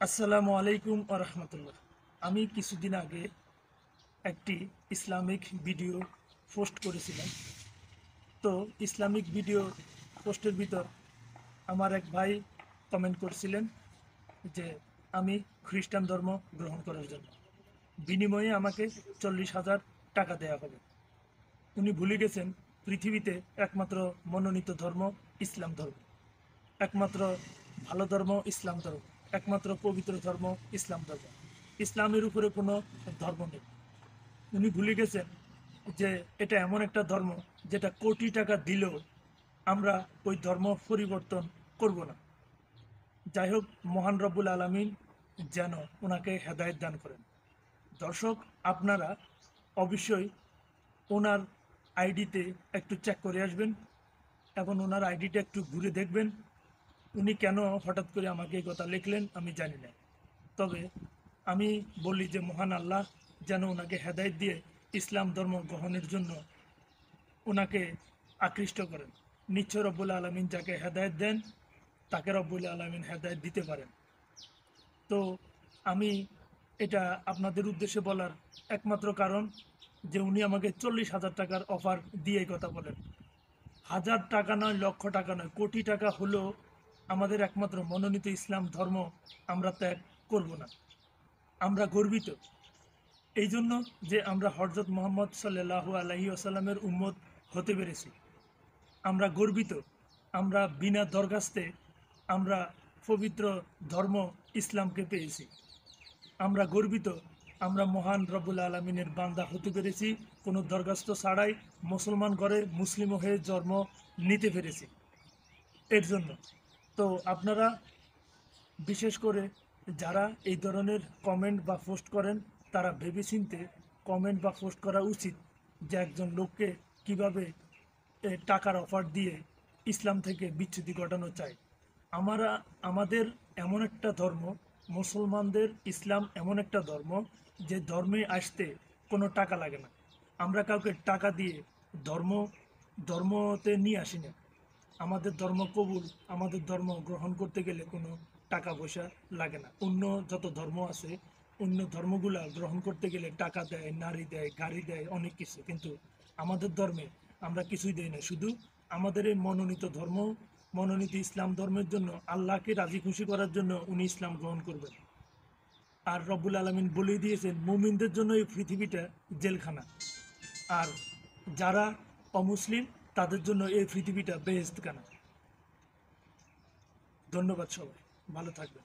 আসসালামু আলাইকুম ওয়া রাহমাতুল্লাহ। আমি কিছুদিন আগে একটি ইসলামিক ভিডিও পোস্ট করেছিলাম। তো ইসলামিক ভিডিও পোস্টের ভিতর আমার এক ভাই কমেন্ট করেছিলেন যে আমি খ্রিস্টান ধর্ম গ্রহণ করার জন্য বিনিময়ে আমাকে 40,000 টাকা দেয়া হবে। উনি ভুলে গেছেন পৃথিবীতে একমাত্র মনোনীত ধর্ম ইসলাম ধর্ম, একমাত্র ভালো ধর্ম ইসলাম ধর্ম, একমাত্র পবিত্র ধর্ম ইসলাম ধর্ম। ইসলামের উপরে কোনো ধর্ম নেই। উনি ভুলে গেছেন যে এটা এমন একটা ধর্ম যেটা কোটি টাকা দিলেও আমরা ওই ধর্ম পরিবর্তন করব না। যাই হোক, মহান রব্বুল আলামিন যেন ওনাকে হেদায়েত দান করেন। দর্শক, আপনারা অবশ্যই ওনার আইডিতে একটু চেক করে আসবেন এবং ওনার আইডিটা একটু ঘুরে দেখবেন। উনি কেন হঠাৎ করে আমাকে এই কথা লিখলেন আমি জানি না। তবে আমি বলি যে মহান আল্লাহ যেন ওনাকে হেদায়েত দিয়ে ইসলাম ধর্ম গ্রহণের জন্য ওনাকে আকৃষ্ট করেন। নিশ্চয় রব্বুল আলমিন যাকে হেদায়েত দেন তাকে রব্বুল আলমিন হেদায়েত দিতে পারেন। তো আমি এটা আপনাদের উদ্দেশ্যে বলার একমাত্র কারণ যে উনি আমাকে 40,000 টাকার অফার দিয়ে কথা বলেন। হাজার টাকা নয়, লক্ষ টাকা নয়, কোটি টাকা হলেও আমাদের একমাত্র মনোনীত ইসলাম ধর্ম আমরা ত্যাগ করব না। আমরা গর্বিত এই জন্য যে আমরা হযরত মুহাম্মদ সাল্লাল্লাহু আলাইহি ওয়াসাল্লামের উম্মত হতে পেরেছি। আমরা গর্বিত আমরা বিনা দরখাস্তে আমরা পবিত্র ধর্ম ইসলামকে পেয়েছি। আমরা গর্বিত আমরা মহান রব্বুল আলমিনের বান্দা হতে পেরেছি, কোনো দরখাস্ত ছাড়াই মুসলমান ঘরে মুসলিম হয়ে জন্ম নিতে পেরেছি। এর জন্য তো আপনারা বিশেষ করে যারা এই ধরনের কমেন্ট বা পোস্ট করেন তারা ভেবেচিন্তে কমেন্ট বা পোস্ট করা উচিত যে একজন লোককে কিভাবে টাকার অফার দিয়ে ইসলাম থেকে বিচ্যুতি ঘটানো চায়। আমাদের এমন একটা ধর্ম, মুসলমানদের ইসলাম এমন একটা ধর্ম যে ধর্মে আসতে কোনো টাকা লাগে না। আমরা কাউকে টাকা দিয়ে ধর্ম ধর্মতে নিয়ে আসি না। আমাদের ধর্ম কবুল, আমাদের ধর্ম গ্রহণ করতে গেলে কোনো টাকা পয়সা লাগে না। অন্য যত ধর্ম আছে অন্য ধর্মগুলা গ্রহণ করতে গেলে টাকা দেয়, নারী দেয়, গাড়ি দেয়, অনেক কিছু। কিন্তু আমাদের ধর্মে আমরা কিছুই দেই না। শুধু আমাদের এই মনোনীত ধর্ম, মনোনীত ইসলাম ধর্মের জন্য আল্লাহকে রাজি খুশি করার জন্য উনি ইসলাম গ্রহণ করবেন। আর রব্বুল আলমিন বলেই দিয়েছেন মুমিনদের জন্য এই পৃথিবীটা জেলখানা, আর যারা অমুসলিম তাদের জন্য এই পৃথিবীটা বেহেশতখানা। ধন্যবাদ সবাই, ভালো থাকবেন।